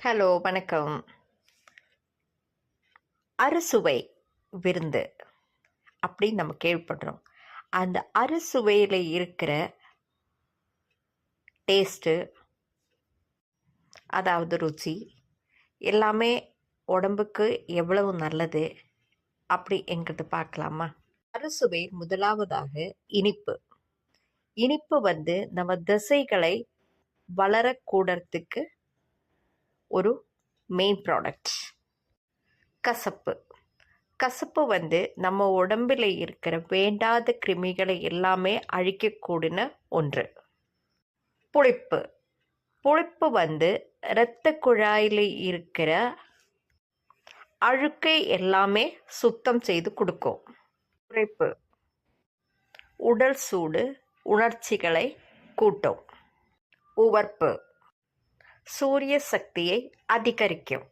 Hello, வணக்கம். அறுசுவை விருந்து அப்படின்னு நம்ம கேள்விப்படுறோம். அந்த அறுசுவையில் இருக்கிற டேஸ்ட்டு, அதாவது ருசி, எல்லாமே உடம்புக்கு எவ்வளவு நல்லது அப்படிங்கிறது பார்க்கலாமா? அறுசுவை முதலாவதாக இனிப்பு. இனிப்பு நம்ம தசைகளை வளரக்கூடறதுக்கு ஒரு மெயின் ப்ராடக்ட். கசப்பு. கசப்பு நம்ம உடம்பில் இருக்கிற வேண்டாத கிருமிகளை எல்லாமே அழிக்கக்கூடிய ஒன்று. புளிப்பு. புளிப்பு இரத்த குழாயில் இருக்கிற அழுக்கை எல்லாமே சுத்தம் செய்து கொடுக்கும். உரைப்பு. உடல் சூடு, உணர்ச்சிகளை கூட்டும். உவர்ப்பு. சூரிய சக்தியை அதிகரிக்கும்.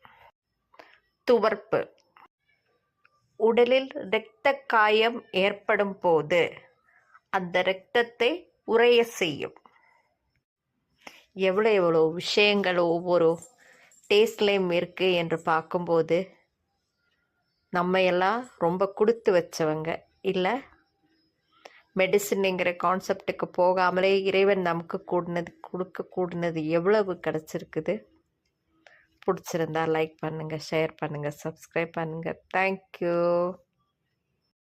துவர்ப்பு. உடலில் இரத்த காயம் ஏற்படும் போது அந்த இரத்தத்தை உறைய செய்யும். எவ்வளோ விஷயங்கள் ஒவ்வொரு டேஸ்ட்லேயும் இருக்குது என்று பார்க்கும்போது நம்ம எல்லாம் ரொம்ப கொடுத்து வச்சவங்க இல்லை. மெடிசின்ங்கிற கான்செப்டுக்கு போகாமலே இறைவன் நமக்கு கொடுக்க எவ்வளவு கிடச்சிருக்குது. பிடிச்சிருந்தா லைக் பண்ணுங்கள், ஷேர் பண்ணுங்கள், சப்ஸ்கிரைப் பண்ணுங்கள். தேங்க்யூ.